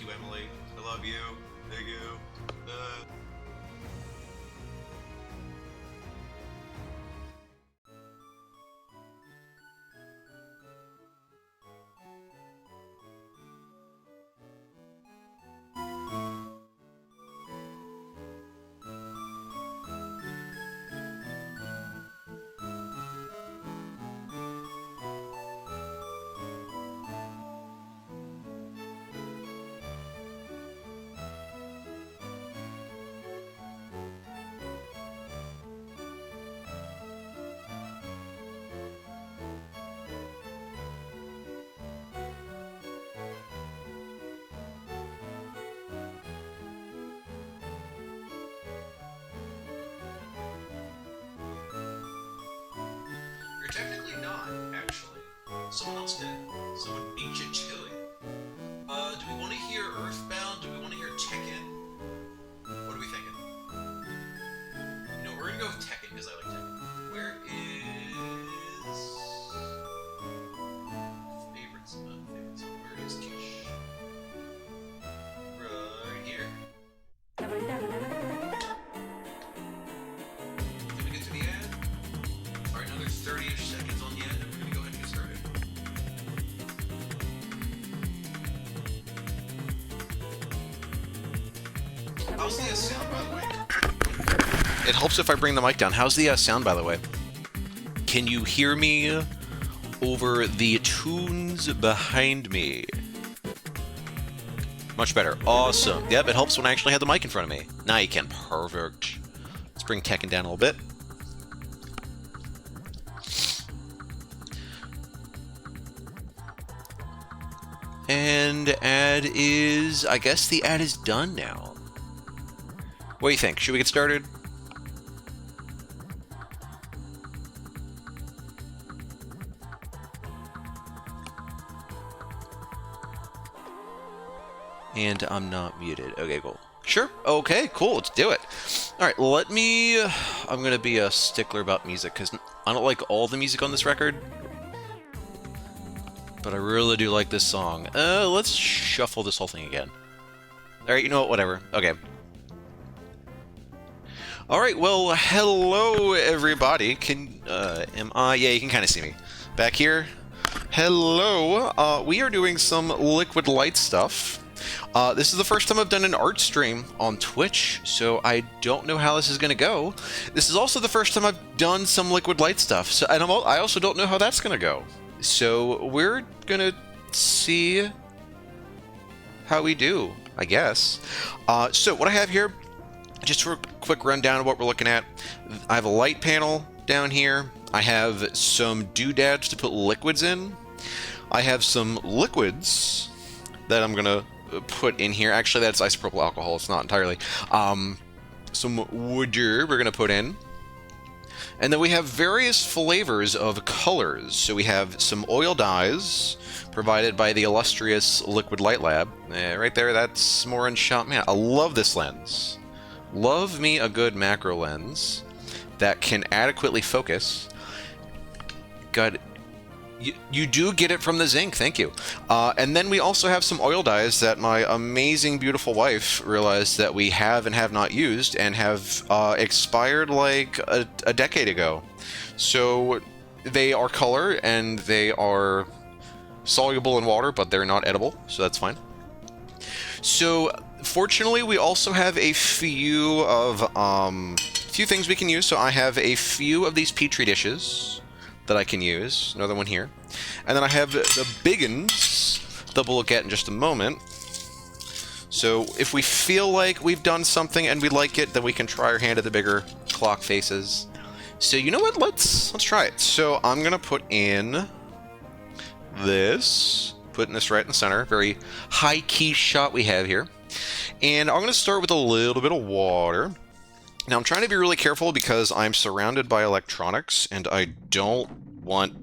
you, Emily. I love you. Thank you. You're technically not, actually. Someone else did. Someone ancient Chile. Do we want to hear Earthbound? Do we want to hear Tekken? What are we thinking? No, we're gonna go with Tekken because I like Tekken. Where is favorites? Favorites. Where is Kish? Right here. Did we get to the ad? Alright, another 30-ish seconds on the end, and we're gonna go ahead and get started. How's the sound, by the way? It helps if I bring the mic down. How's the sound, by the way? Can you hear me over the tunes behind me? Much better. Awesome. Yep, it helps when I actually have the mic in front of me. Now you can. Perfect. Let's bring Tekken down a little bit. And ad is... I guess the ad is done now. What do you think? Should we get started? And I'm not muted. Okay, cool. Sure. Okay, cool. Let's do it. Alright, let me... I'm going to be a stickler about music, because I don't like all the music on this record. But I really do like this song. Let's shuffle this whole thing again. Alright, you know what? Whatever. Okay. Alright, well, hello, everybody. Am I... Yeah, you can kind of see me. Back here. Hello. We are doing some Liquid Light stuff. This is the first time I've done an art stream on Twitch, so I don't know how this is going to go. This is also the first time I've done some Liquid Light stuff, so and I also don't know how that's going to go. So we're going to see how we do, I guess. So what I have here, just for a quick rundown of what we're looking at, I have a light panel down here. I have some doodads to put liquids in. I have some liquids that I'm going to put in here. Actually, that's isopropyl alcohol. It's not entirely. Some water we're going to put in. And then we have various flavors of colors. So we have some oil dyes provided by the illustrious Liquid Light Lab. Right there, that's more in shot. Man, I love this lens. Love me a good macro lens that can adequately focus. God, you do get it from the zinc, thank you. And then we also have some oil dyes that my amazing, beautiful wife realized that we have and have not used and have expired like a decade ago. So they are color and they are soluble in water, but they're not edible, so that's fine. So fortunately, we also have a few things we can use. So I have a few of these Petri dishes that I can use. Another one here. And then I have the big uns that we'll look at in just a moment. So if we feel like we've done something and we like it, then we can try our hand at the bigger clock faces. So you know what? Let's try it. So I'm going to put in this. Putting this right in the center. Very high-key shot we have here. And I'm going to start with a little bit of water. Now, I'm trying to be really careful because I'm surrounded by electronics, and I don't want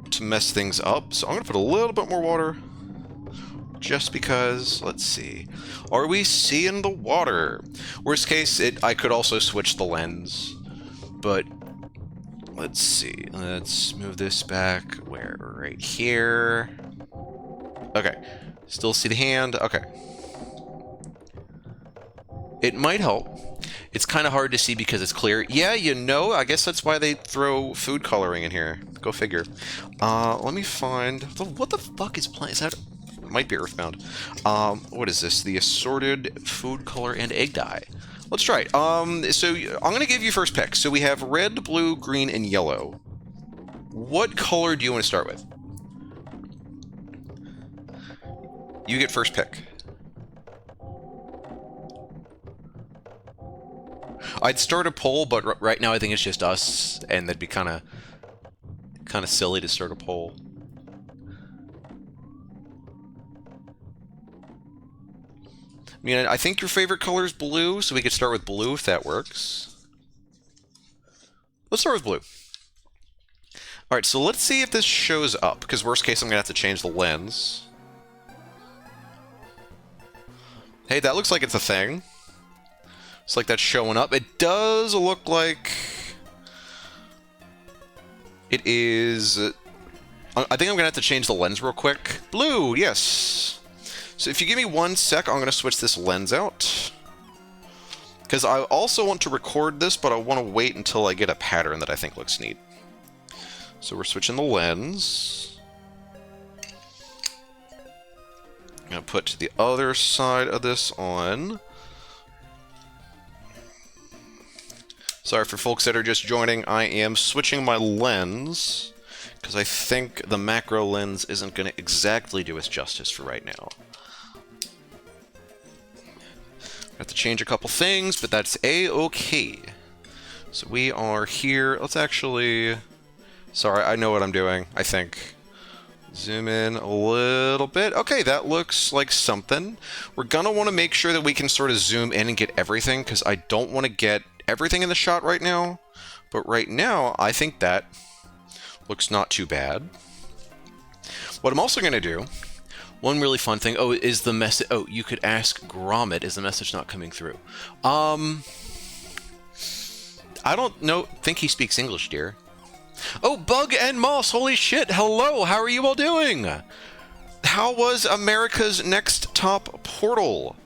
to mess things up. So I'm going to put a little bit more water, just because. Let's see. Are we seeing the water? Worst case, I could also switch the lens, but let's see. Let's move this back. Where? Right here. Okay. Still see the hand? Okay. It might help. It's kind of hard to see because it's clear. Yeah, you know, I guess that's why they throw food coloring in here. Go figure. Let me find... What the fuck is playing? Is that... It might be Earthbound. What is this? The assorted food color and egg dye. Let's try it. So I'm going to give you first pick. So we have red, blue, green, and yellow. What color do you want to start with? You get first pick. I'd start a poll, but right now I think it's just us, and that'd be kind of silly to start a poll. I mean, I think your favorite color is blue, so we could start with blue if that works. Let's start with blue. Alright, so let's see if this shows up, because worst case I'm going to have to change the lens. Hey, that looks like it's a thing. It's like that's showing up. It does look like it is... I think I'm going to have to change the lens real quick. Blue, yes. So if you give me 1 sec, I'm going to switch this lens out. Because I also want to record this, but I want to wait until I get a pattern that I think looks neat. So we're switching the lens. I'm going to put the other side of this on. Sorry for folks that are just joining, I am switching my lens, because I think the macro lens isn't going to exactly do us justice for right now. I have to change a couple things, but that's a-okay. So we are here. Let's actually... Sorry, I know what I'm doing, I think. Zoom in a little bit. Okay, that looks like something. We're going to want to make sure that we can sort of zoom in and get everything, because I don't want to get everything in the shot right now. But right now, I think that looks not too bad. What I'm also going to do, one really fun thing, is the message... Oh, you could ask Gromit, is the message not coming through? I don't think he speaks English, dear. Oh, Bug and Moss, holy shit, hello, how are you all doing? How was America's Next Top Portal?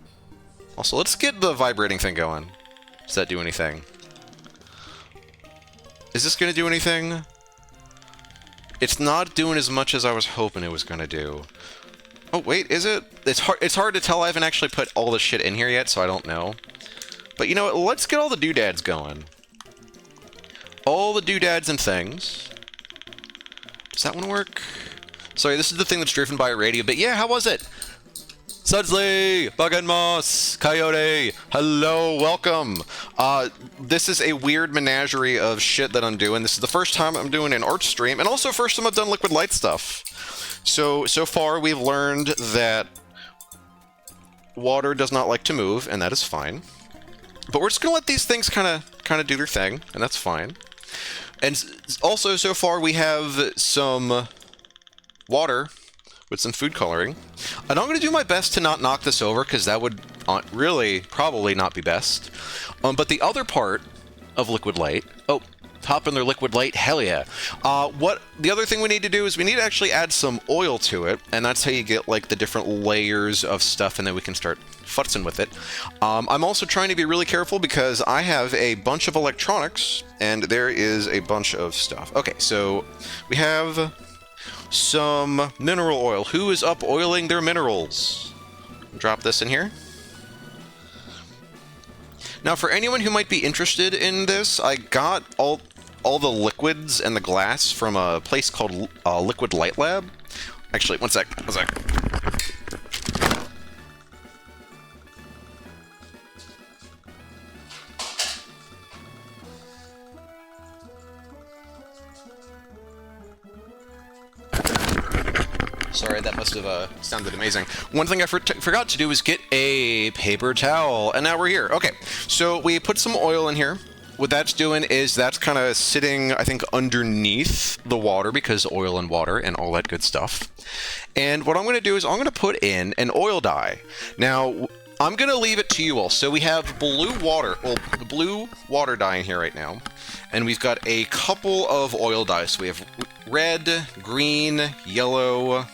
Also, let's get the vibrating thing going. Does that do anything? Is this going to do anything? It's not doing as much as I was hoping it was going to do. Oh, wait, is it? It's hard to tell. I haven't actually put all the shit in here yet, so I don't know. But you know what? Let's get all the doodads going. All the doodads and things. Does that one work? Sorry, this is the thing that's driven by a radio, but yeah, how was it? Sudsley, Bug and Moss, Coyote, hello, welcome. This is a weird menagerie of shit that I'm doing. This is the first time I'm doing an art stream, and also first time I've done Liquid Light stuff. So far we've learned that water does not like to move, and that is fine. But we're just gonna let these things kind of do their thing, and that's fine. And also, so far we have some water with some food coloring. And I'm going to do my best to not knock this over, because that would really probably not be best. But the other part of Liquid Light... Oh, top in their Liquid Light, hell yeah. The other thing we need to do is we need to actually add some oil to it, and that's how you get like the different layers of stuff, and then we can start futzing with it. I'm also trying to be really careful because I have a bunch of electronics, and there is a bunch of stuff. Okay, so we have some mineral oil. Who is up oiling their minerals? Drop this in here. Now, for anyone who might be interested in this, I got all the liquids and the glass from a place called Liquid Light Lab. Actually, one sec. Sorry, that must have sounded amazing. One thing I forgot to do is get a paper towel, and now we're here. Okay, so we put some oil in here. What that's doing is that's kind of sitting, I think, underneath the water, because oil and water and all that good stuff. And what I'm going to do is I'm going to put in an oil dye. Now, I'm going to leave it to you all. So we have blue water dye in here right now. And we've got a couple of oil dyes. So we have red, green, yellow,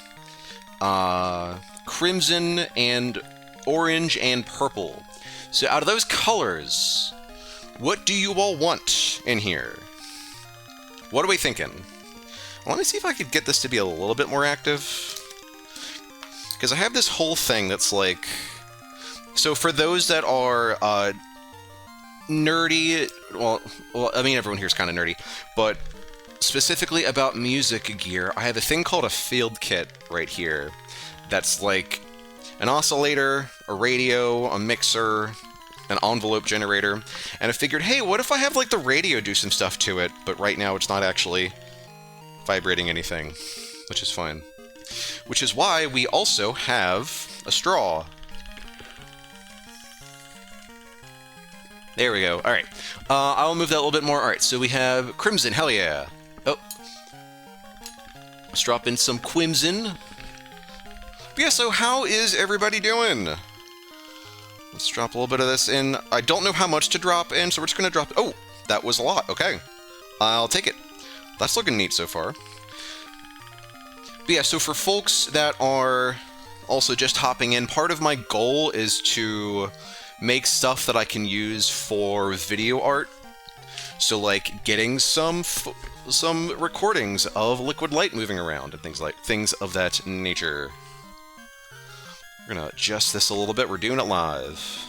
crimson, and orange, and purple. So out of those colors, what do you all want in here? What are we thinking? Well, let me see if I could get this to be a little bit more active. Because I have this whole thing that's like... So for those that are nerdy... Well, I mean, everyone here is kind of nerdy. But specifically about music gear, I have a thing called a field kit right here. That's like an oscillator, a radio, a mixer, an envelope generator. And I figured, hey, what if I have like the radio do some stuff to it? But right now it's not actually vibrating anything, which is fine. Which is why we also have a straw. There we go. Alright. I'll move that a little bit more. Alright, so we have crimson. Hell yeah. Oh. Let's drop in some crimson. But yeah, so how is everybody doing? Let's drop a little bit of this in. I don't know how much to drop in, so we're just going to drop... Oh, that was a lot. Okay. I'll take it. That's looking neat so far. But yeah, so for folks that are also just hopping in, part of my goal is to make stuff that I can use for video art. So like getting some recordings of liquid light moving around and things of that nature. We're gonna adjust this a little bit. We're doing it live.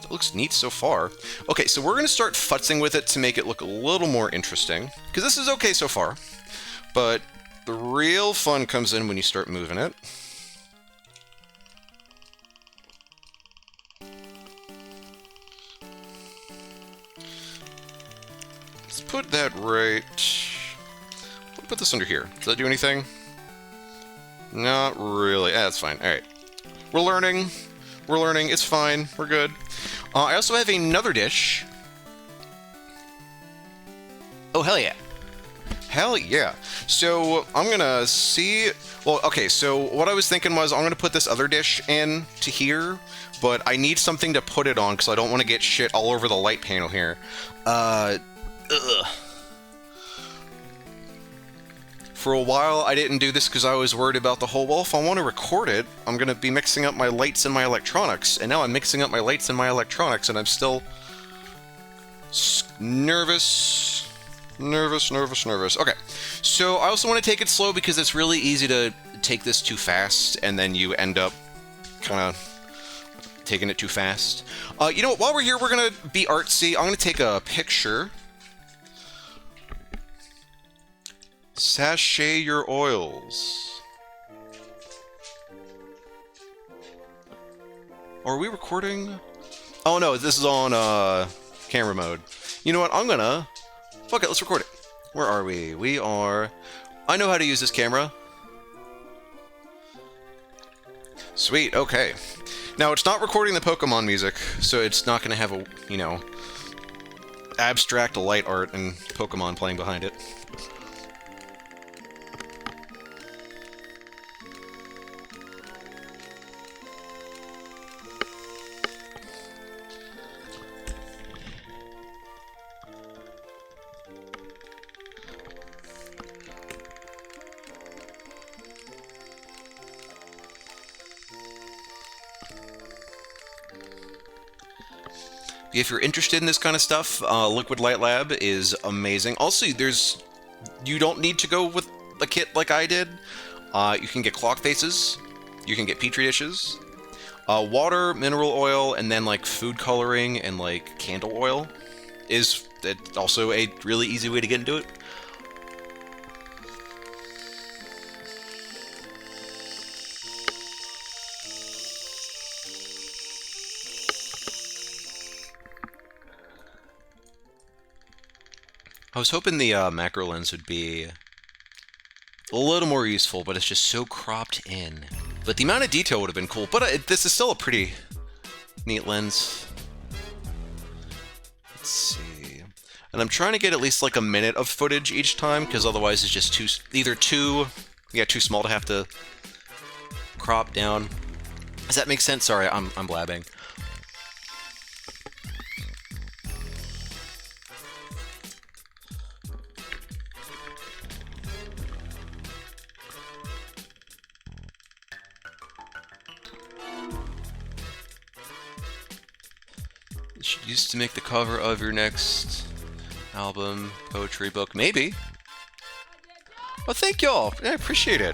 It looks neat so far. Okay, so we're gonna start futzing with it to make it look a little more interesting, because this is okay so far. But the real fun comes in when you start moving it. Let's put that right... We'll put this under here. Does that do anything? Not really. That's fine. Alright. We're learning. We're learning. It's fine. We're good. I also have another dish. Oh, hell yeah. Hell yeah. So, I'm gonna see... Well, okay, so what I was thinking was I'm gonna put this other dish in to here, but I need something to put it on because I don't want to get shit all over the light panel here. For a while, I didn't do this because I was worried about the whole, well, if I want to record it, I'm going to be mixing up my lights and my electronics. And now I'm mixing up my lights and my electronics, and I'm still nervous. Okay, so I also want to take it slow because it's really easy to take this too fast, and then you end up kind of taking it too fast. You know what, while we're here, we're going to be artsy. I'm going to take a picture. Sachet your oils. Are we recording? Oh no, this is on camera mode. You know what? I'm gonna... Fuck it, let's record it. Where are we? We are... I know how to use this camera. Sweet, okay. Now, it's not recording the Pokemon music, so it's not gonna have a, you know, abstract light art and Pokemon playing behind it. If you're interested in this kind of stuff, Liquid Light Lab is amazing. Also, you don't need to go with a kit like I did. You can get clock faces, you can get petri dishes, water, mineral oil, and then like food coloring and like candle oil is also a really easy way to get into it. I was hoping the macro lens would be a little more useful, but it's just so cropped in. But the amount of detail would have been cool, but this is still a pretty neat lens. Let's see. And I'm trying to get at least like a minute of footage each time, because otherwise it's just too small to have to crop down. Does that make sense? Sorry, I'm blabbing. Should use to make the cover of your next album, poetry book, maybe. Well, thank y'all. I appreciate it.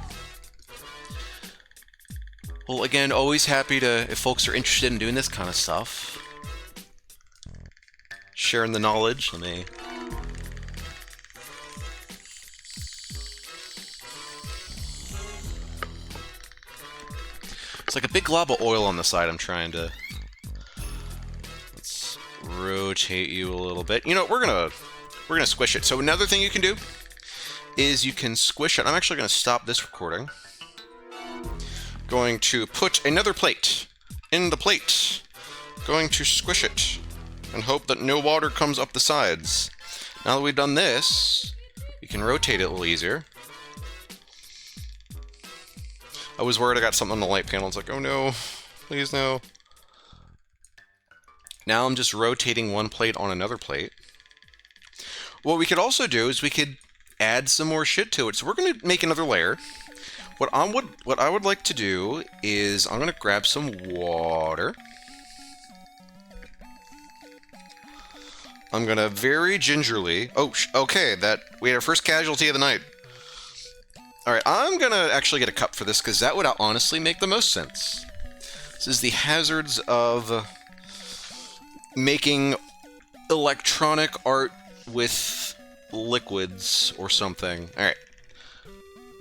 Well, again, always happy to, if folks are interested in doing this kind of stuff. Sharing the knowledge. Let me... It's like a big glob of oil on the side. I'm trying to... Let's rotate you a little bit. You know, we're gonna squish it. So another thing you can do is you can squish it. I'm actually going to stop this recording. Going to put another plate in the plate. Going to squish it and hope that no water comes up the sides. Now that we've done this, we can rotate it a little easier. I was worried I got something on the light panel. It's like, oh no, please no. Now I'm just rotating one plate on another plate. What we could also do is we could add some more shit to it. So we're going to make another layer. What I would like to do is I'm going to grab some water. I'm going to very gingerly... Oh, okay, we had our first casualty of the night. Alright, I'm going to actually get a cup for this, because that would honestly make the most sense. This is the hazards of making electronic art with liquids or something. Alright.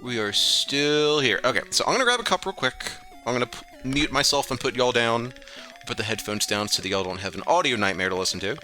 We are still here. Okay, so I'm going to grab a cup real quick. I'm going to mute myself and put y'all down. Put the headphones down so that y'all don't have an audio nightmare to listen to.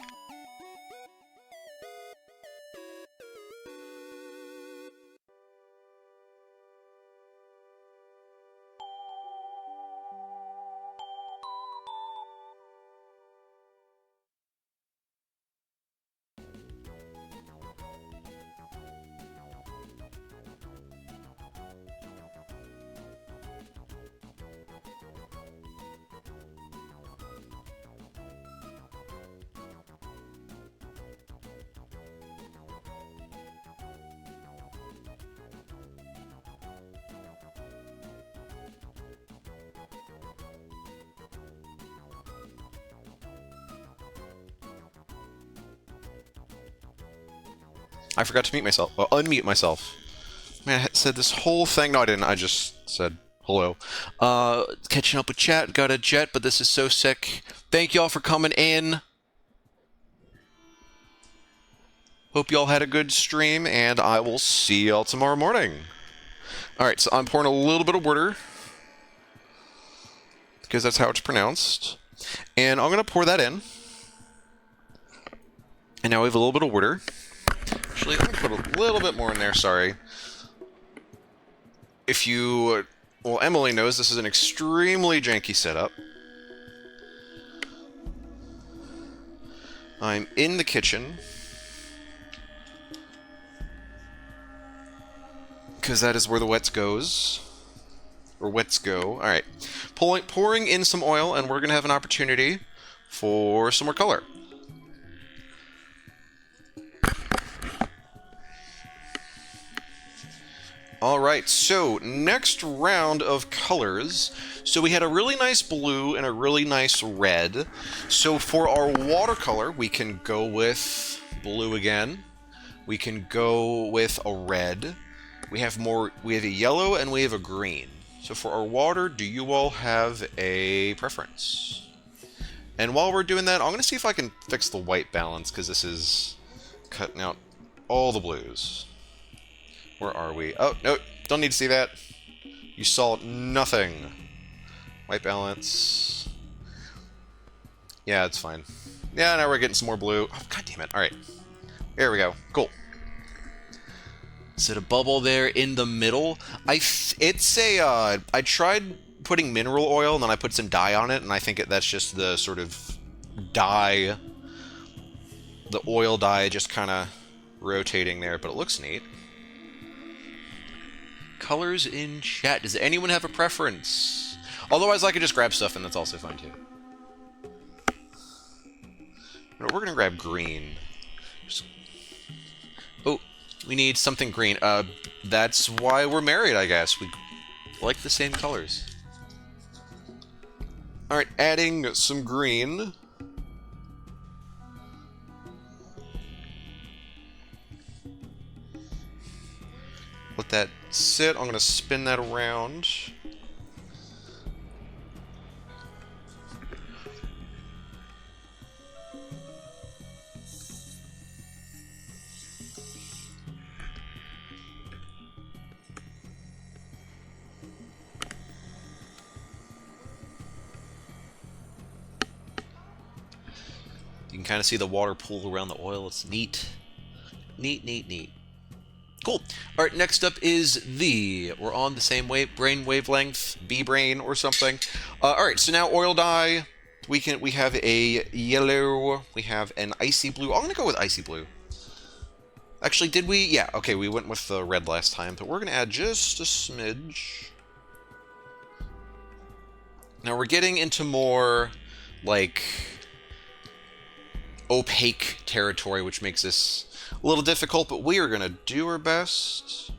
I forgot to mute myself. Well, unmute myself. Man, I said this whole thing. No, I didn't. I just said hello. Catching up with chat. Got a jet, but this is so sick. Thank y'all for coming in. Hope y'all had a good stream, and I will see y'all tomorrow morning. Alright, so I'm pouring a little bit of water, because that's how it's pronounced. And I'm going to pour that in. And now we have a little bit of water. Actually, let me put a little bit more in there, sorry. If you... Well, Emily knows this is an extremely janky setup. I'm in the kitchen. Because that is where the wets goes. Or wets go. Alright. Pouring in some oil, and we're going to have an opportunity for some more color. Alright, so next round of colors. So we had a really nice blue and a really nice red. So for our watercolor, we can go with blue again. We can go with a red. We have a yellow and we have a green. So for our water, do you all have a preference? And while we're doing that, I'm going to see if I can fix the white balance, because this is cutting out all the blues. Where are we? Oh, no, don't need to see that. You saw nothing. White balance. Yeah, it's fine. Yeah, now we're getting some more blue. Oh, God damn it. Alright. There we go. Cool. Is it a bubble there in the middle? I tried putting mineral oil, and then I put some dye on it, and I think that's just the sort of dye, the oil dye just kind of rotating there, but it looks neat. Colors in chat. Does anyone have a preference? Otherwise, I could just grab stuff, and that's also fine, too. We're going to grab green. Oh, we need something green. That's why we're married, I guess. We like the same colors. Alright, adding some green. let that sit. I'm going to spin that around. You can kind of see the water pool around the oil. It's neat. Neat, neat, neat. Cool. All right, next up is we're on the same brain wavelength, B-brain or something. All right, so now oil dye. We have a yellow. We have an icy blue. I'm gonna go with icy blue. Actually, did we? Yeah. Okay, we went with the red last time, but we're gonna add just a smidge. Now we're getting into more like opaque territory, which makes this a little difficult, but we are going to do our best.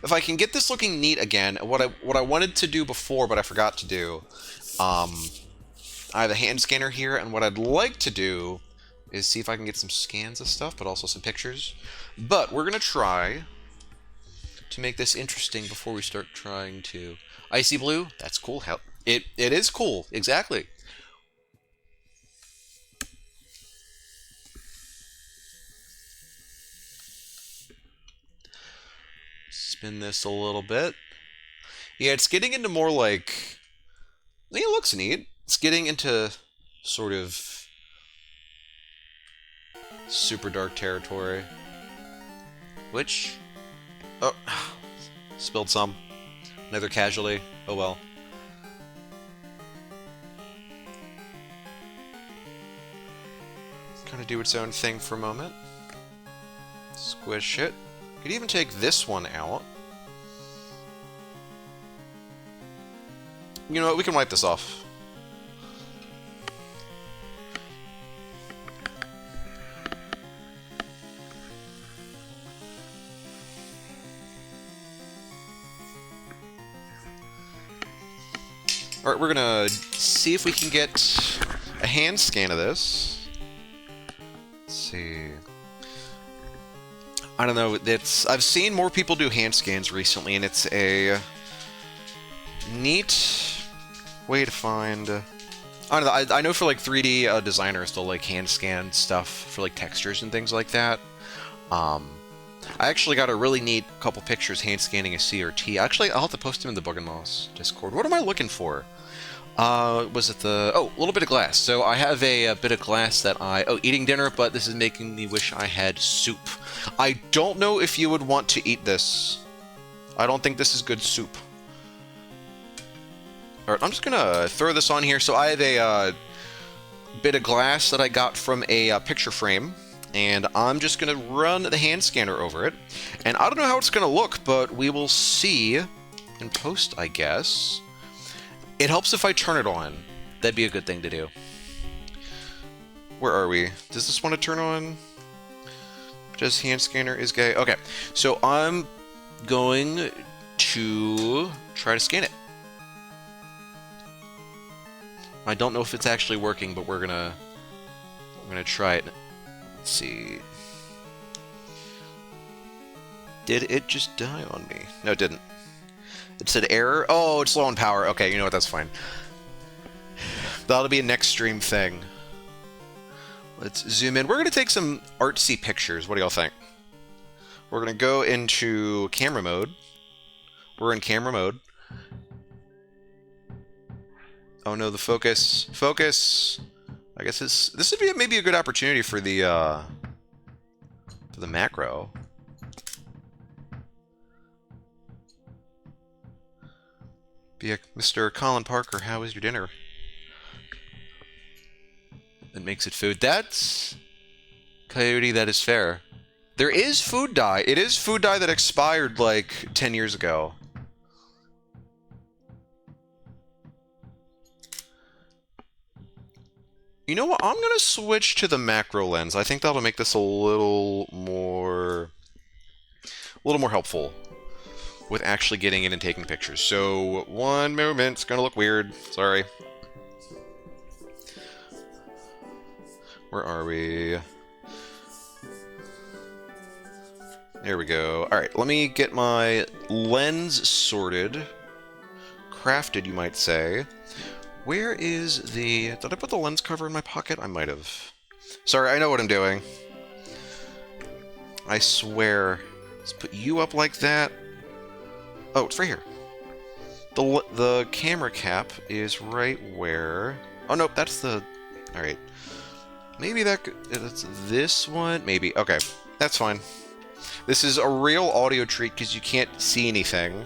If I can get this looking neat again, what I wanted to do before, but I forgot to do, I have a hand scanner here, and what I'd like to do is see if I can get some scans of stuff, but also some pictures. But we're going to try to make this interesting before we start trying to... Icy blue? That's cool. Hell, it is cool. Exactly. Spin this a little bit. Yeah, it's getting into more like... I think it looks neat. It's getting into sort of super dark territory. Which... Oh, spilled some. Another casualty. Oh well. Kind of do its own thing for a moment. Squish it. Could even take this one out. You know what? We can wipe this off. Alright, we're gonna see if we can get a hand scan of this. Let's see. I don't know, I've seen more people do hand scans recently, and it's a neat way to find... I don't know, I know for like 3D designers, they'll like hand scan stuff for like textures and things like that. I actually got a really neat couple pictures hand scanning a CRT. Actually, I'll have to post them in the Bug and Moss Discord. What am I looking for? Was it the... Oh, a little bit of glass. So I have a bit of glass that Oh, eating dinner, but this is making me wish I had soup. I don't know if you would want to eat this. I don't think this is good soup. Alright, I'm just gonna throw this on here. So I have a bit of glass that I got from a picture frame, and I'm just gonna run the hand scanner over it. And I don't know how it's gonna look, but we will see in post, I guess. It helps if I turn it on. That'd be a good thing to do. Where are we? Does this want to turn on? Just hand scanner is gay. Okay, so I'm going to try to scan it. I don't know if it's actually working, but I'm gonna try it. Let's see. Did it just die on me? No, it didn't. It said error. Oh, it's low on power. Okay, you know what? That's fine. That'll be a next stream thing. Let's zoom in. We're going to take some artsy pictures. What do y'all think? We're going to go into camera mode. We're in camera mode. Oh no, the focus. Focus. I guess this would be maybe a good opportunity for the macro. Mr. Colin Parker, how is your dinner? That makes it food. That's... Coyote, that is fair. There is food dye. It is food dye that expired like 10 years ago. You know what? I'm going to switch to the macro lens. I think that'll make this a little more helpful with actually getting in and taking pictures. So, one moment. It's going to look weird. Sorry. Where are we? There we go. Alright, let me get my lens sorted. Crafted, you might say. Where is the... Did I put the lens cover in my pocket? I might have. Sorry, I know what I'm doing. I swear. Let's put you up like that. Oh, it's right here. The camera cap is right where... Oh, nope, that's the... Alright. Maybe it's this one? Maybe. Okay, that's fine. This is a real audio treat because you can't see anything.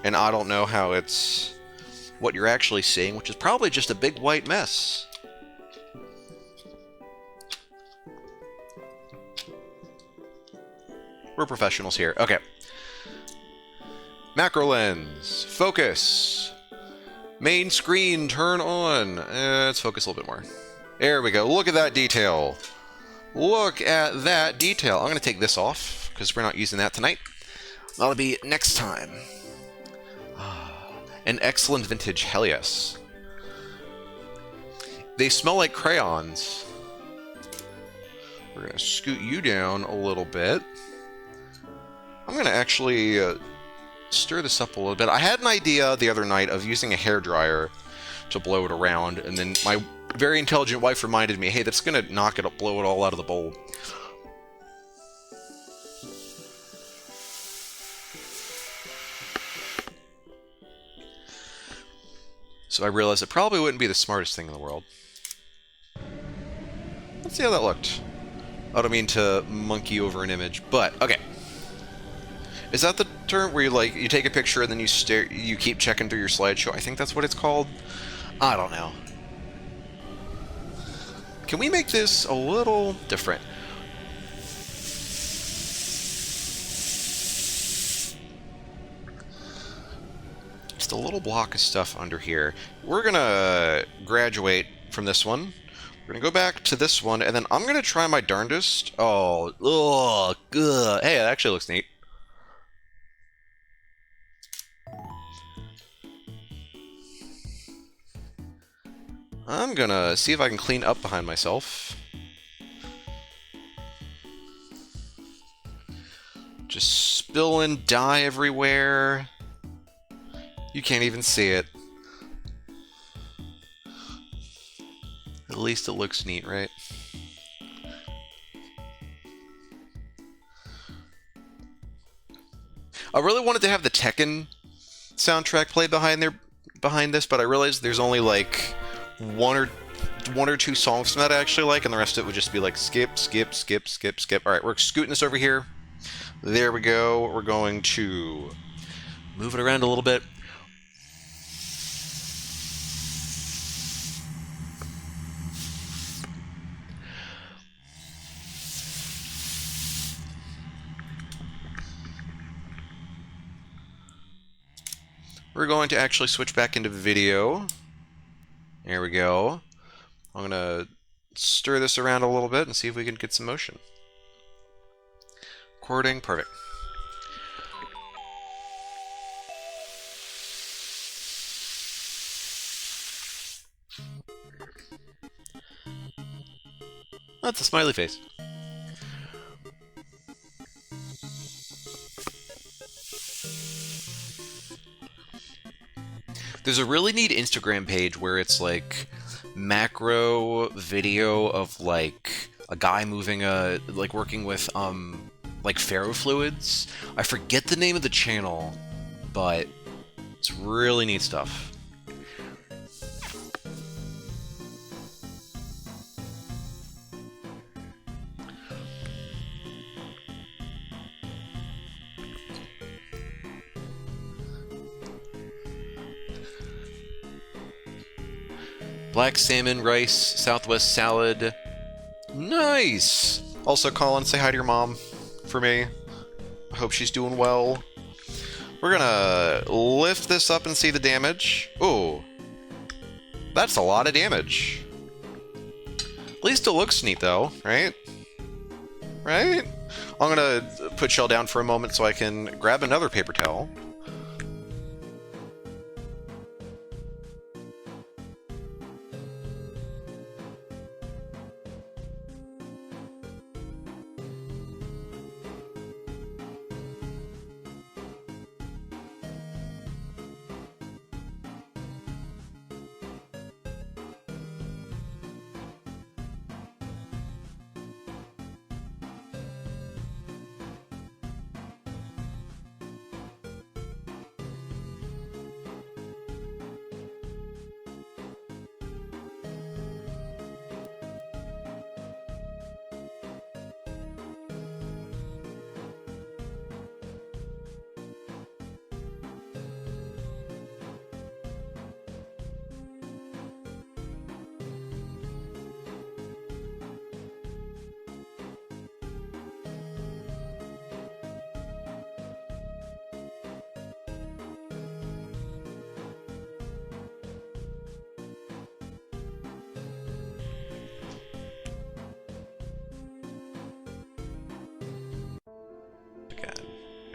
And I don't know how it's... what you're actually seeing, which is probably just a big white mess. We're professionals here. Okay. Macro lens. Focus. Main screen, turn on. Let's focus a little bit more. There we go. Look at that detail. Look at that detail. I'm going to take this off, because we're not using that tonight. That'll be next time. An excellent vintage, hell yes. They smell like crayons. We're going to scoot you down a little bit. I'm going to actually stir this up a little bit. I had an idea the other night of using a hairdryer to blow it around, and then my very intelligent wife reminded me, hey, that's going to knock it up, blow it all out of the bowl. So I realized it probably wouldn't be the smartest thing in the world. Let's see how that looked. I don't mean to monkey over an image, but okay. Is that the term where you take a picture and then you keep checking through your slideshow? I think that's what it's called. I don't know. Can we make this a little different? Just a little block of stuff under here. We're gonna graduate from this one. We're gonna go back to this one, and then I'm gonna try my darndest. Oh, ugh, ugh. Hey, it actually looks neat. I'm gonna see if I can clean up behind myself. Just spilling dye everywhere. You can't even see it. At least it looks neat, right? I really wanted to have the Tekken soundtrack played behind this, but I realized there's only like one or two songs from that I actually like, and the rest of it would just be like skip, skip, skip, skip, skip. All right, we're scooting this over here. There we go. We're going to move it around a little bit. We're going to actually switch back into video. There we go. I'm going to stir this around a little bit and see if we can get some motion. Recording, perfect. That's a smiley face. There's a really neat Instagram page where it's like macro video of like a guy moving like working with like ferrofluids. I forget the name of the channel, but it's really neat stuff. Black salmon, rice, Southwest salad. Nice! Also, Colin, say hi to your mom for me. I hope she's doing well. We're gonna lift this up and see the damage. Ooh. That's a lot of damage. At least it looks neat, though, right? Right? I'm gonna put Shell down for a moment so I can grab another paper towel.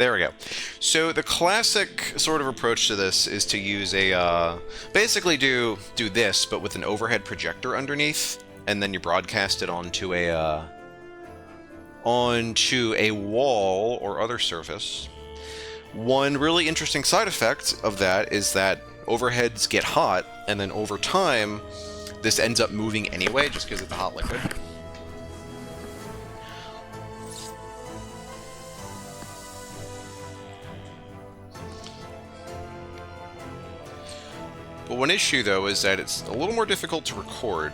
There we go. So the classic sort of approach to this is to use a, basically do this, but with an overhead projector underneath, and then you broadcast it onto a wall or other surface. One really interesting side effect of that is that overheads get hot, and then over time, this ends up moving anyway, just because it's a hot liquid. But one issue, though, is that it's a little more difficult to record,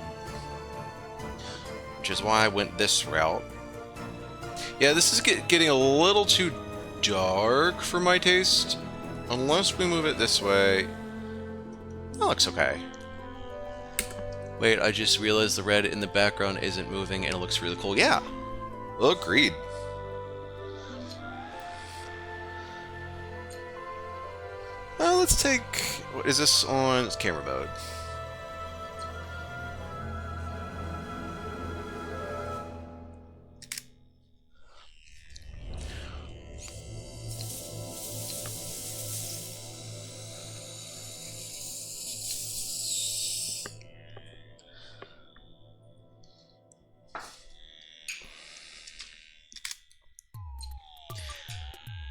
which is why I went this route. Yeah, this is getting a little too dark for my taste. Unless we move it this way. That looks okay. Wait, I just realized the red in the background isn't moving and it looks really cool. Yeah, agreed. Let's take... What is this on? It's camera mode.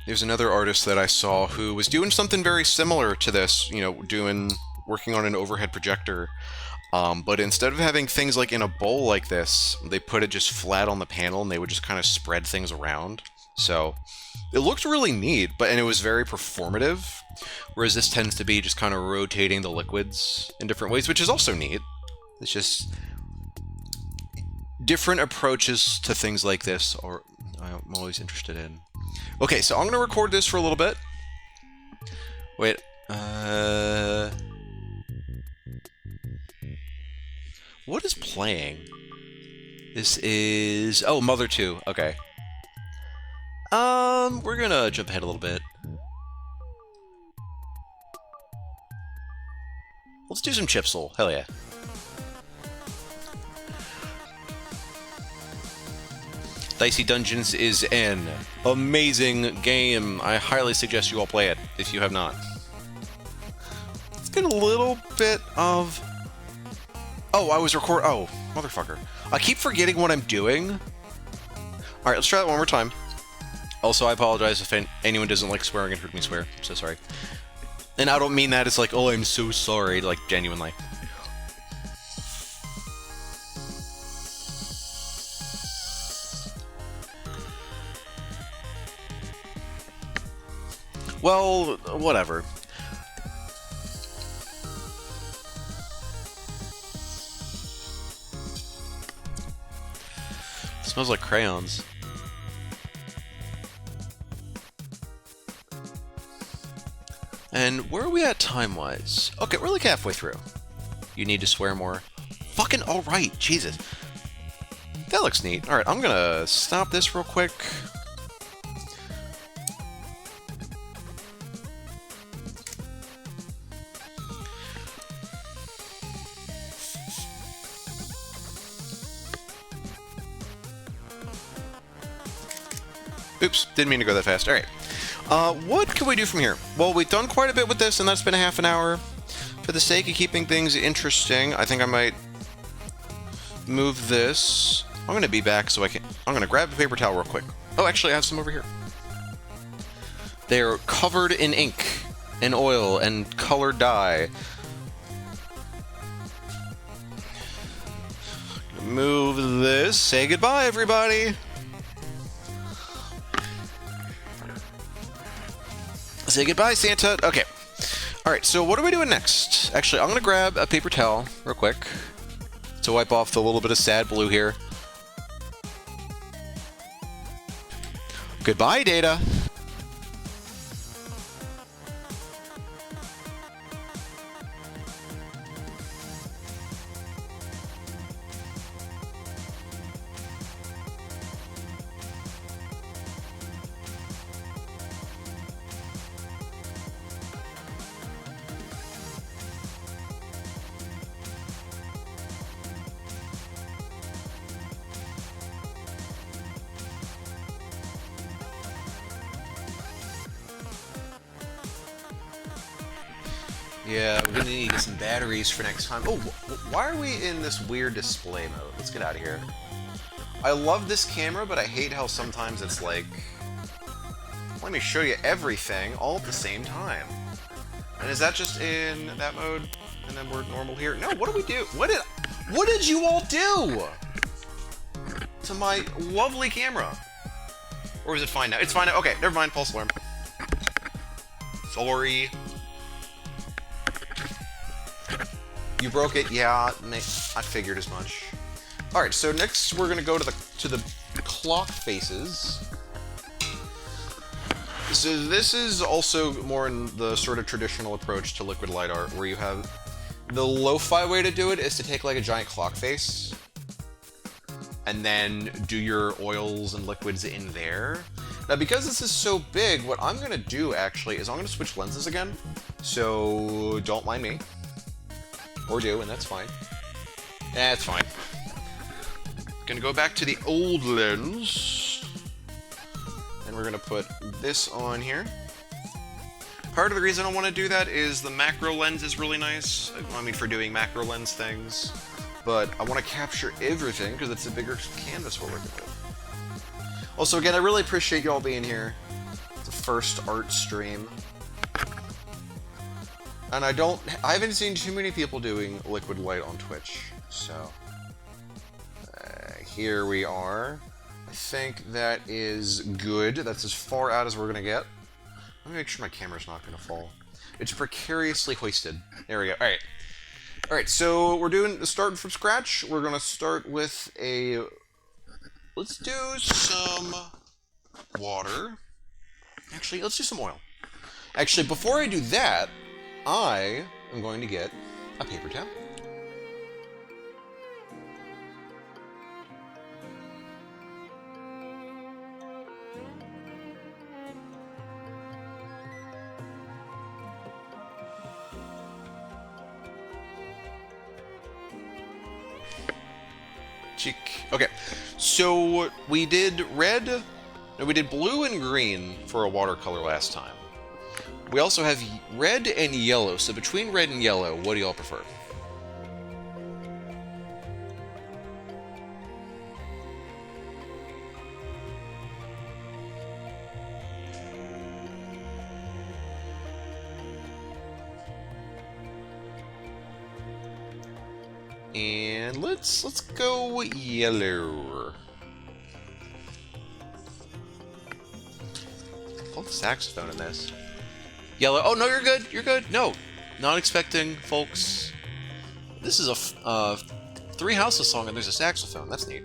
There's another artist that I saw who was doing something very similar to this, you know, working on an overhead projector. But instead of having things like in a bowl like this, they put it just flat on the panel and they would just kind of spread things around. So it looked really neat, and it was very performative. Whereas this tends to be just kind of rotating the liquids in different ways, which is also neat. It's just different approaches to things like this I'm always interested in. Okay, so I'm going to record this for a little bit. Wait, what is playing? This is... Oh, Mother 2, okay. We're gonna jump ahead a little bit. Let's do some Chipsel, hell yeah. Dicey Dungeons is an amazing game. I highly suggest you all play it, if you have not. It's been a little bit of... Oh, I was Oh, motherfucker. I keep forgetting what I'm doing. Alright, let's try that one more time. Also, I apologize if anyone doesn't like swearing and heard me swear. I'm so sorry. And I don't mean that it's like, oh, I'm so sorry, like, genuinely. Well, whatever. It smells like crayons. And where are we at time-wise? Okay, we're like halfway through. You need to swear more. Fucking alright, Jesus. That looks neat. Alright, I'm gonna stop this real quick. Oops, didn't mean to go that fast. Alright. What can we do from here? Well, we've done quite a bit with this, and that's been a half an hour. For the sake of keeping things interesting, I think I might move this. I'm going to be back so I'm going to grab a paper towel real quick. Oh, actually, I have some over here. They're covered in ink and oil and colored dye. Move this. Say goodbye, everybody. Say goodbye, Santa. Okay. Alright, so what are we doing next? Actually, I'm going to grab a paper towel real quick to wipe off the little bit of sad blue here. Goodbye, Data. Yeah, we're gonna need to get some batteries for next time. Oh, why are we in this weird display mode? Let's get out of here. I love this camera, but I hate how sometimes it's like, let me show you everything all at the same time. And is that just in that mode? And then we're normal here? No, what do we do? What did you all do to my lovely camera? Or is it fine now? It's fine now. Okay, never mind. False alarm. Sorry. You broke it? Yeah, I figured as much. Alright, so next we're gonna go to the clock faces. So this is also more in the sort of traditional approach to liquid light art, where you have the lo-fi way to do it is to take like a giant clock face and then do your oils and liquids in there. Now, because this is so big, what I'm gonna do actually is I'm gonna switch lenses again. So don't mind me. Or do, and that's fine. That's fine. Gonna go back to the old lens. And we're gonna put this on here. Part of the reason I want to do that is the macro lens is really nice. I mean, for doing macro lens things. But I want to capture everything because it's a bigger canvas we're working with. Also, again, I really appreciate y'all being here. It's the first art stream. And I haven't seen too many people doing liquid light on Twitch, so here we are. I think that is good. That's as far out as we're gonna get. Let me make sure my camera's not gonna fall. It's precariously hoisted. There we go. All right. So we're starting from scratch. We're gonna start with let's do some water. Actually, let's do some oil. Actually, before I do that, I am going to get a paper towel. Cheek. Okay, so we did blue and green for a watercolor last time. We also have red and yellow, so between red and yellow, what do y'all prefer? And let's go yellow. Oh, the saxophone in this. Yellow. Oh, no, you're good. You're good. No, not expecting, folks. This is a Three Houses song, and there's a saxophone. That's neat.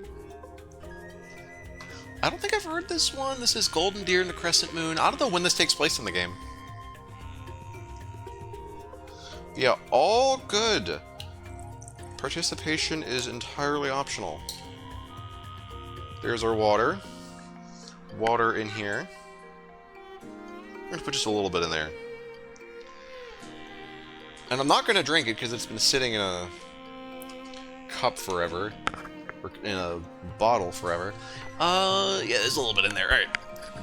I don't think I've heard this one. This is Golden Deer and the Crescent Moon. I don't know when this takes place in the game. Yeah, all good. Participation is entirely optional. There's our water. Water in here. I'm gonna put just a little bit in there. And I'm not gonna drink it because it's been sitting in a cup forever. Or in a bottle forever. Yeah, there's a little bit in there. Alright.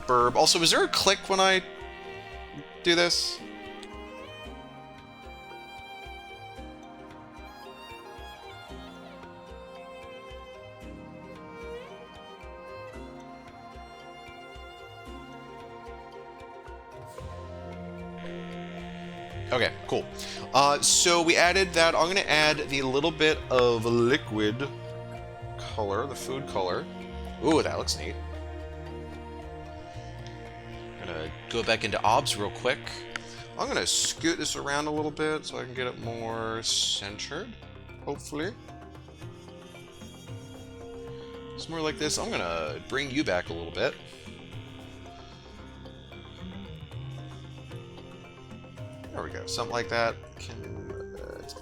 Burb. Also, is there a click when I do this? Okay, cool. So we added that. I'm going to add the little bit of liquid color, the food color. Ooh, that looks neat. I'm going to go back into OBS real quick. I'm going to scoot this around a little bit so I can get it more centered, hopefully. It's more like this. I'm going to bring you back a little bit. There we go, something like that.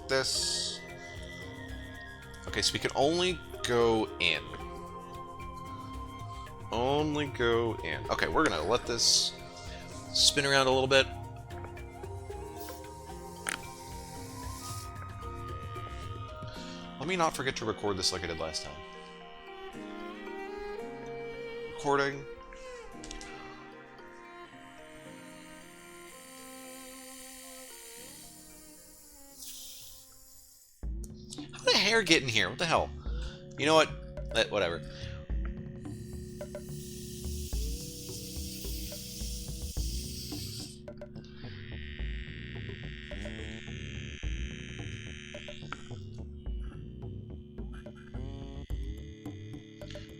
This. Okay, so we can only go in. Only go in. Okay, we're gonna let this spin around a little bit. Let me not forget to record this like I did last time. Recording. hair get in here? What the hell? You know what? Whatever.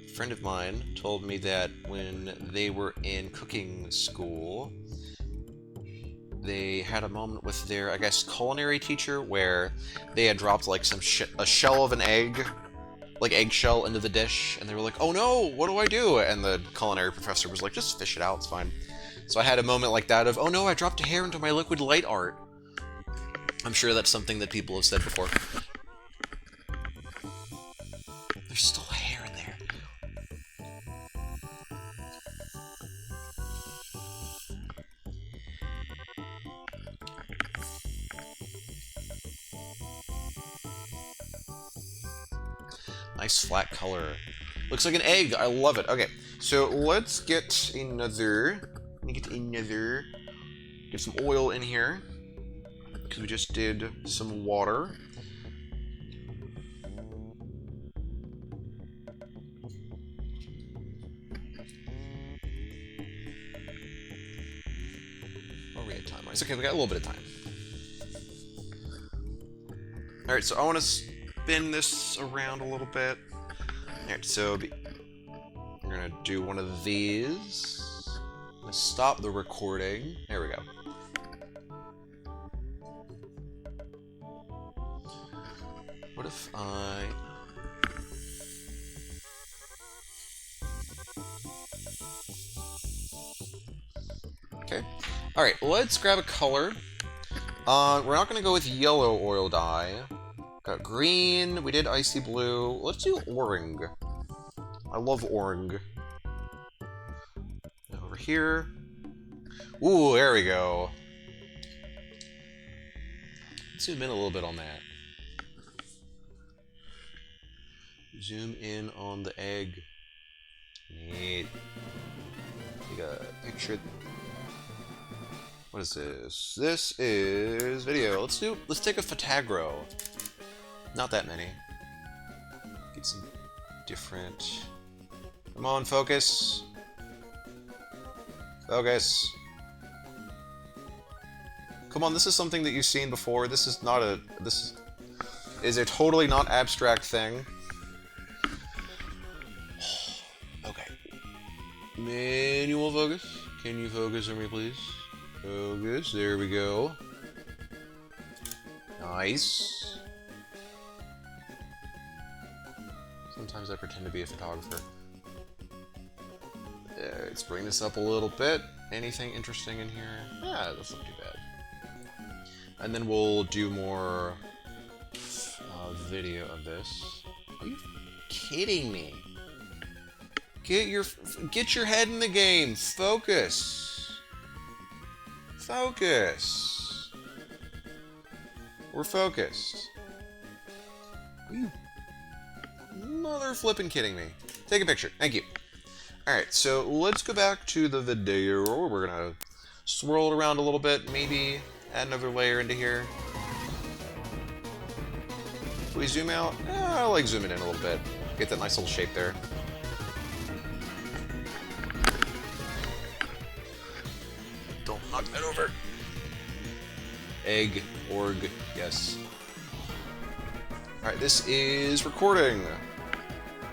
A friend of mine told me that when they were in cooking school, they had a moment with their, I guess, culinary teacher where they had dropped like a shell of an egg, like eggshell, into the dish, and they were like, "Oh no, what do I do?" And the culinary professor was like, "Just fish it out, it's fine." So I had a moment like that of, "Oh no, I dropped a hair into my liquid light art." I'm sure that's something that people have said before. There's still a hair in there. Nice flat color. Looks like an egg. I love it. Okay, so let's get another. Get some oil in here because we just did some water. Where are we at time-wise? Okay, we got a little bit of time. All right, so I want to spin this around a little bit. Alright, so we're gonna do one of these. I'm gonna stop the recording. There we go. What if I... Okay. Alright, let's grab a color. We're not gonna go with yellow oil dye. Got green, we did icy blue. Let's do orange. I love orange. Over here. Ooh, there we go. Zoom in a little bit on that. Zoom in on the egg. Neat. Take a picture. What is this? This is video. Let's take a Photagro. Not that many. Get some different... Come on, focus. Focus. Come on, this is something that you've seen before. This is not a... This is a totally not abstract thing. Okay. Manual focus. Can you focus on me, please? Focus. There we go. Nice. Sometimes I pretend to be a photographer. Let's bring this up a little bit. Anything interesting in here? Yeah, that's not too bad. And then we'll do more video of this. Are you kidding me? Get your head in the game. Focus. Focus. We're focused. Are you mother flippin' kidding me? Take a picture. Thank you. Alright, so let's go back to the video. We're gonna swirl it around a little bit, maybe add another layer into here. If we zoom out, I like zooming in a little bit. Get that nice little shape there. Don't knock that over. Egg, org, yes. Alright, this is recording.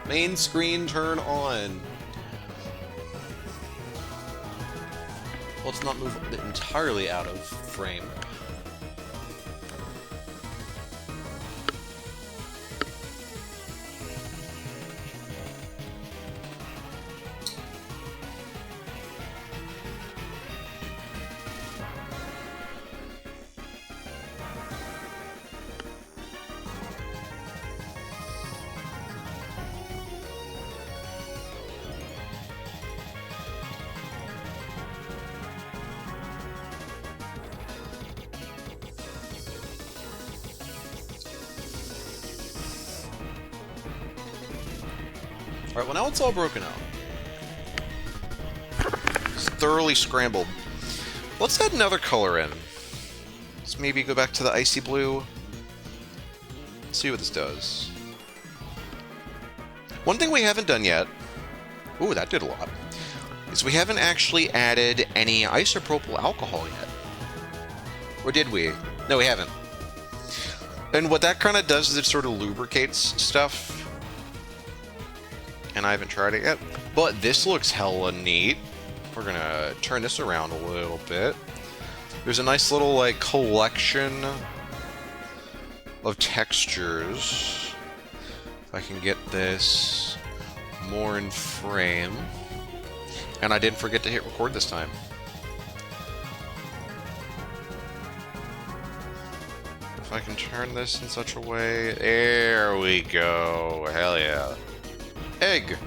Main screen turn on. Let's not move it entirely out of frame. Alright, well now it's all broken out. It's thoroughly scrambled. Let's add another color in. Let's maybe go back to the icy blue. Let's see what this does. One thing we haven't done yet, ooh, that did a lot, is we haven't actually added any isopropyl alcohol yet. Or did we? No, we haven't. And what that kind of does is it sort of lubricates stuff. And I haven't tried it yet. But this looks hella neat. We're gonna turn this around a little bit. There's a nice little, like, collection of textures. If I can get this more in frame. And I didn't forget to hit record this time. If I can turn this in such a way... There we go. Hell yeah. Egg!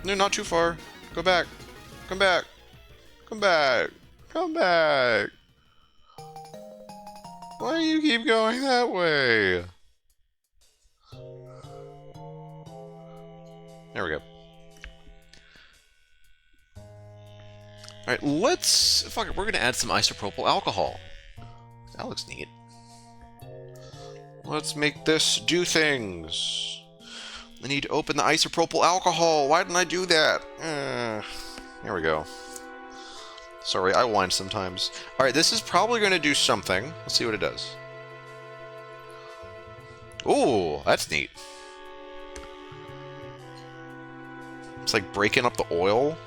No, not too far. Go back. Come back. Come back. Come back. Why do you keep going that way? There we go. Alright, let's... Fuck it, we're gonna add some isopropyl alcohol. That looks neat. Let's make this do things. I need to open the isopropyl alcohol. Why didn't I do that? There we go. Sorry, I whine sometimes. Alright, this is probably going to do something. Let's see what it does. Ooh, that's neat. It's like breaking up the oil.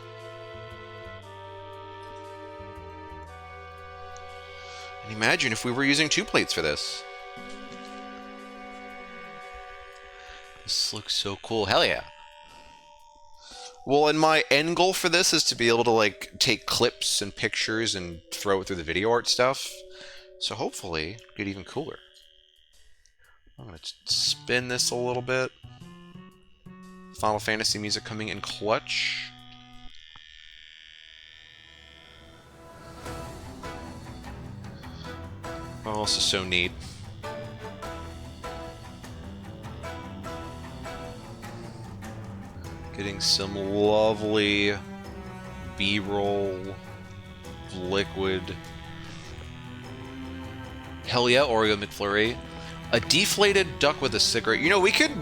And imagine if we were using 2 plates for this. This looks so cool. Hell yeah. Well, and my end goal for this is to be able to, like, take clips and pictures and throw it through the video art stuff. So hopefully, get even cooler. I'm going to spin this a little bit. Final Fantasy music coming in clutch. Oh, this is so neat. Getting some lovely B-roll liquid. Hell yeah, Oreo McFlurry. A deflated duck with a cigarette. You know, we could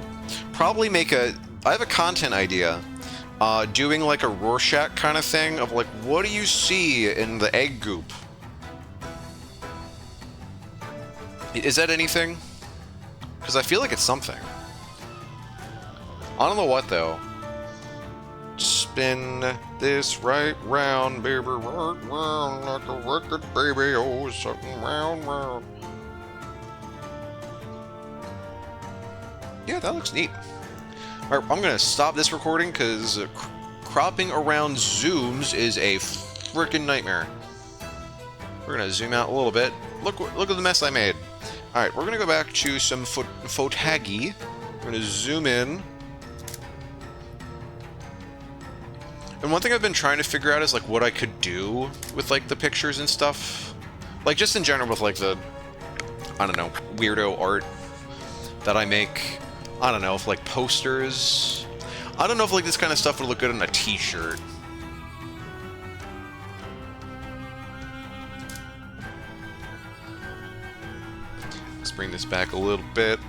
probably make a... I have a content idea. Doing like a Rorschach kind of thing of like, what do you see in the egg goop? Is that anything? Because I feel like it's something. I don't know what, though. Spin this right round, baby, right round, like a record, baby, oh, something round, round. Yeah, that looks neat. Alright, I'm gonna stop this recording, because cropping around zooms is a freaking nightmare. We're gonna zoom out a little bit. Look at the mess I made. Alright, we're gonna go back to some photaggy. We're gonna zoom in. And one thing I've been trying to figure out is, like, what I could do with, like, the pictures and stuff. Like, just in general with, like, the, I don't know, weirdo art that I make. I don't know, if, like, posters. I don't know if, like, this kind of stuff would look good on a t-shirt. Let's bring this back a little bit.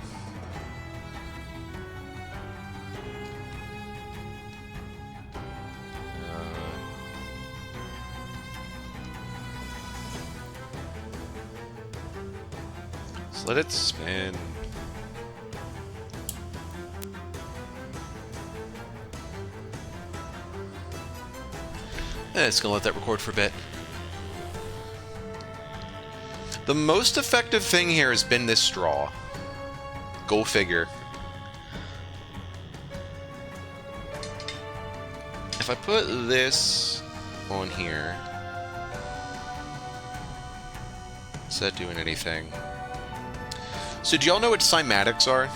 Let it spin. It's gonna let that record for a bit. The most effective thing here has been this straw. Go figure. If I put this on here, is that doing anything? So do y'all know what cymatics are?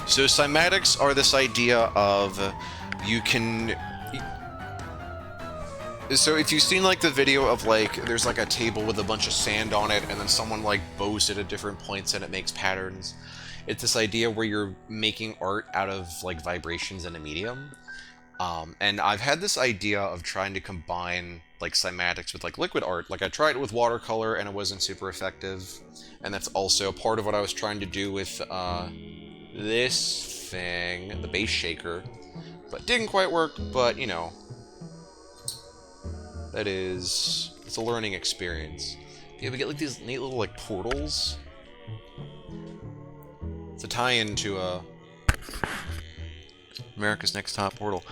So cymatics are this idea of you can... So if you've seen like the video of like there's like a table with a bunch of sand on it and then someone like bows it at different points and it makes patterns. It's this idea where you're making art out of like vibrations in a medium. And I've had this idea of trying to combine like cymatics with like liquid art. Like I tried it with watercolor and it wasn't super effective. And that's also part of what I was trying to do with this thing, the base shaker. But didn't quite work, but you know. It's a learning experience. Yeah, we get like these neat little like portals. It's a tie-in to America's Next Top Portal.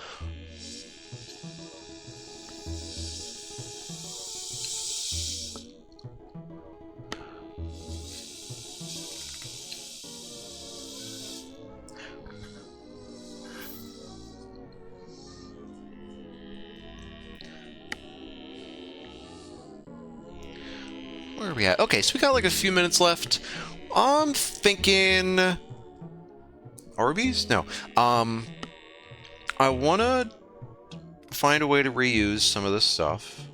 Where are we at? Okay, so we got like a few minutes left. I'm thinking Arby's? No. I wanna find a way to reuse some of this stuff.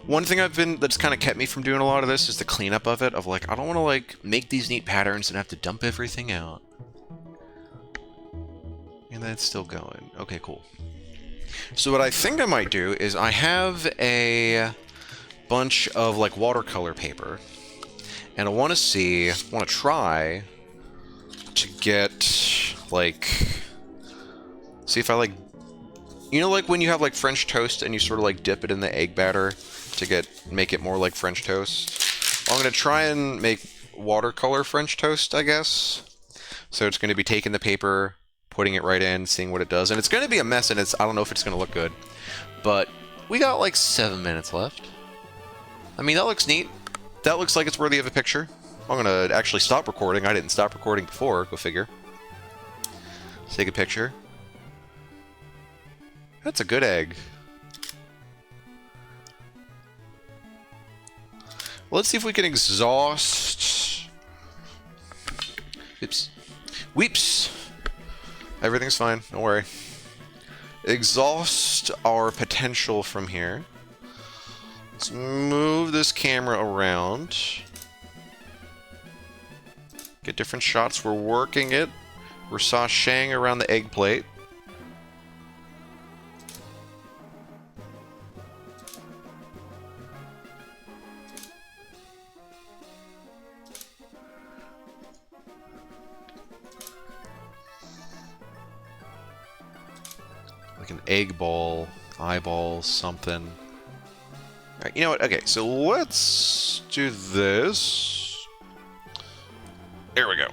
One thing that's kind of kept me from doing a lot of this is the cleanup of it, of like, I don't want to like make these neat patterns and have to dump everything out. And that's still going. Okay, cool. So what I think I might do is I have a bunch of like watercolor paper, and I want to try to get like, see if I like, you know, like when you have like French toast and you sort of like dip it in the egg batter to make it more like French toast. I'm gonna try and make watercolor French toast, I guess. So it's gonna be taking the paper, putting it right in, seeing what it does, and it's gonna be a mess, and I don't know if it's gonna look good, but we got like 7 minutes left. I mean, that looks neat. That looks like it's worthy of a picture. I'm gonna actually stop recording. I didn't stop recording before. Go figure. Let's take a picture. That's a good egg. Let's see if we can exhaust... Oops. Weeps! Everything's fine. Don't worry. Exhaust our potential from here. Let's move this camera around. Get different shots. We're working it. We're sashaying around the egg plate. Like an egg ball, eyeball, something. Alright, you know what? Okay, so let's do this. There we go.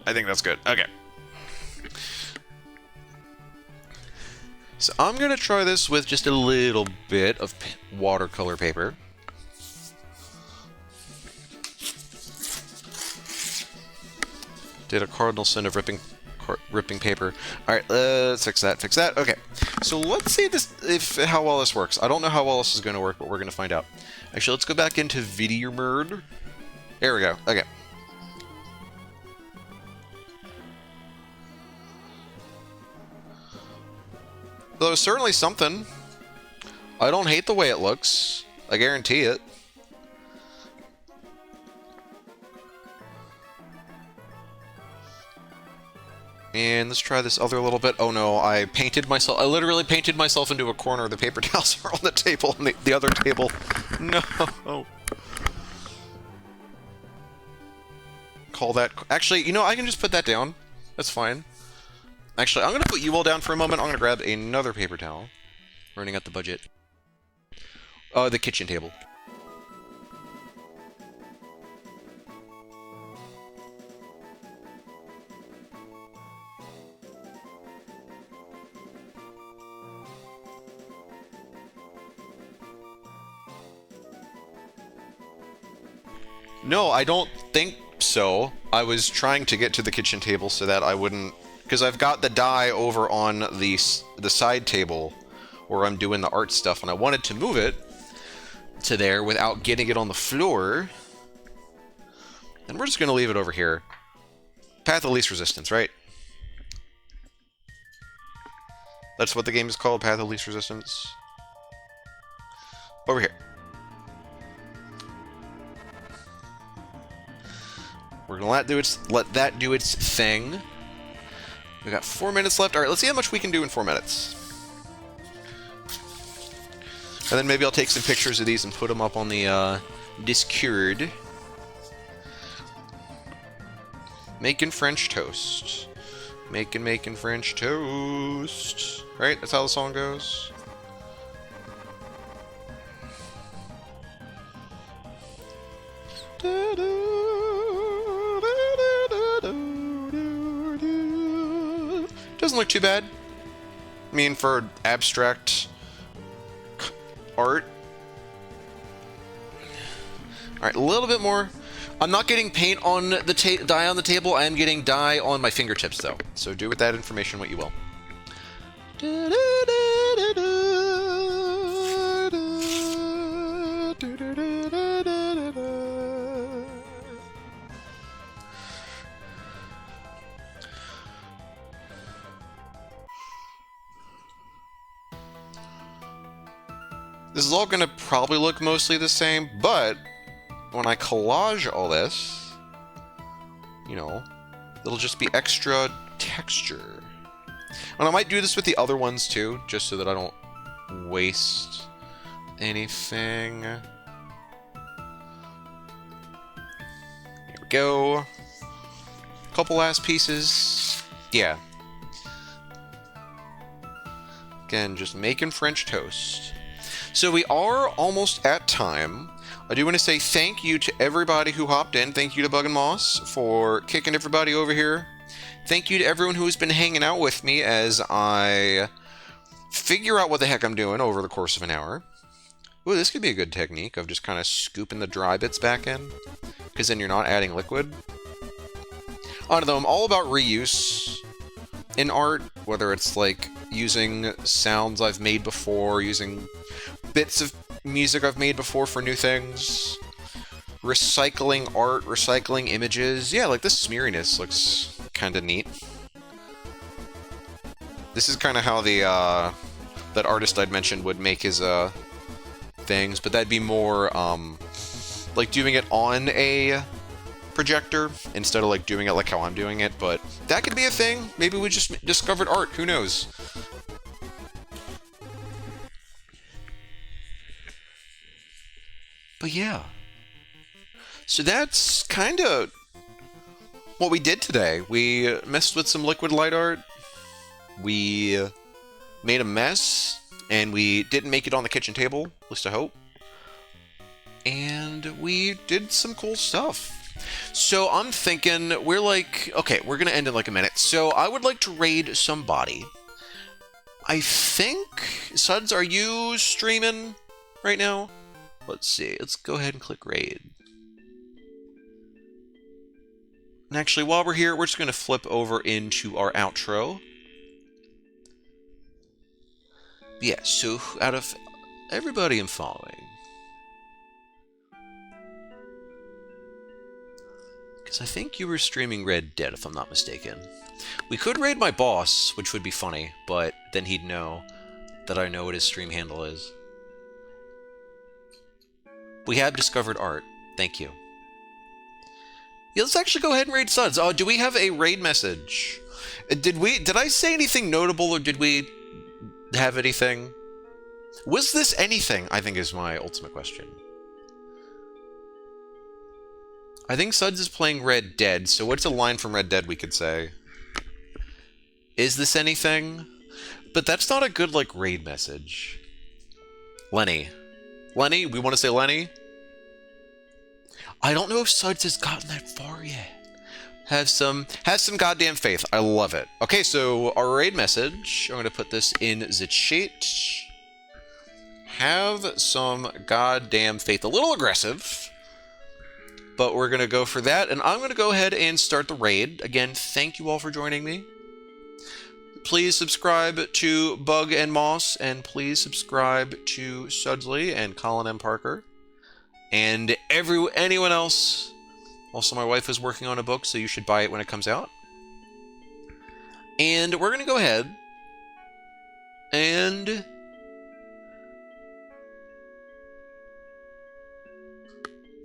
I think that's good. Okay. So I'm going to try this with just a little bit of watercolor paper. Did a cardinal sin of ripping paper. Alright, let's fix that. Okay. So let's see how well this works. I don't know how well this is going to work, but we're going to find out. Actually, let's go back into video mode. There we go. Okay. Though it's certainly something. I don't hate the way it looks. I guarantee it. And let's try this other little bit. Oh no, I literally painted myself into a corner. The paper towels are on the table, and the other table. No. Call that... Actually, you know, I can just put that down. That's fine. Actually, I'm going to put you all down for a moment. I'm going to grab another paper towel. Running out the budget. The kitchen table. No, I don't think so. I was trying to get to the kitchen table so that I wouldn't... Because I've got the die over on the side table where I'm doing the art stuff, and I wanted to move it to there without getting it on the floor. And we're just going to leave it over here. Path of least resistance, right? That's what the game is called, Path of Least Resistance. Over here. We're gonna let that do its thing. We got 4 minutes left. All right, let's see how much we can do in 4 minutes. And then maybe I'll take some pictures of these and put them up on the Discord. Making French toast. Making French toast. Right? That's how the song goes. Doesn't look too bad. I mean, for abstract art. Alright, a little bit more. I'm not getting paint on the dye on the table. I am getting dye on my fingertips, though. So do with that information what you will. This is all going to probably look mostly the same, but when I collage all this, you know, it'll just be extra texture. And I might do this with the other ones too, just so that I don't waste anything. Here we go. Couple last pieces. Yeah. Again, just making French toast. So we are almost at time. I do want to say thank you to everybody who hopped in. Thank you to Bug and Moss for kicking everybody over here. Thank you to everyone who's been hanging out with me as I figure out what the heck I'm doing over the course of an hour. Ooh, this could be a good technique of just kind of scooping the dry bits back in, because then you're not adding liquid. I don't know, I'm all about reuse in art, whether it's like using sounds I've made before, using bits of music I've made before for new things, recycling art, recycling images. Yeah, like this smeariness looks kind of neat. This is kind of how the that artist I'd mentioned would make his things, but that'd be more like doing it on a projector instead of like doing it like how I'm doing it. But that could be a thing. Maybe we just discovered art. Who knows? But yeah. So that's kind of what we did today. We messed with some liquid light art. We made a mess. And we didn't make it on the kitchen table. At least I hope. And we did some cool stuff. So I'm thinking we're like... Okay, we're going to end in like a minute. So I would like to raid somebody. I think... Suds, are you streaming right now? Let's see. Let's go ahead and click raid. And actually, while we're here, we're just going to flip over into our outro. Yeah, so out of everybody I'm following... Because I think you were streaming Red Dead, if I'm not mistaken. We could raid my boss, which would be funny, but then he'd know that I know what his stream handle is. We have discovered art. Thank you. Yeah, let's actually go ahead and raid Suds. Do we have a raid message? Did I say anything notable, or did we have anything? Was this anything, I think is my ultimate question. I think Suds is playing Red Dead, so what's a line from Red Dead we could say? Is this anything? But that's not a good, like, raid message. Lenny. Lenny? We want to say Lenny? I don't know if Suds has gotten that far yet. Have some goddamn faith. I love it. Okay, so our raid message. I'm going to put this in the chat. Have some goddamn faith. A little aggressive, but we're going to go for that. And I'm going to go ahead and start the raid. Again, thank you all for joining me. Please subscribe to Bug and Moss, and please subscribe to Sudsley and Colin M. Parker. And anyone else. Also, my wife is working on a book, so you should buy it when it comes out. And we're going to go ahead And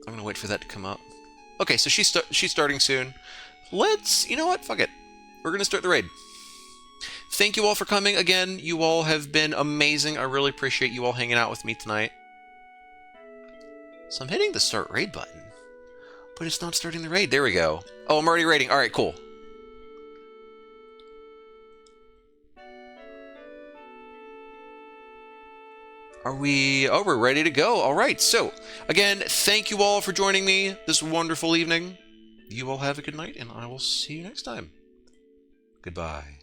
I'm gonna wait for that to come up. Okay, so she's starting soon. Let's, you know what? Fuck it. We're gonna start the raid. Thank you all for coming again. You all have been amazing. I really appreciate you all hanging out with me tonight. So I'm hitting the start raid button, but it's not starting the raid. There we go. Oh, I'm already raiding. All right, cool. Are we... Oh, we're ready to go. All right. So, again, thank you all for joining me this wonderful evening. You all have a good night, and I will see you next time. Goodbye.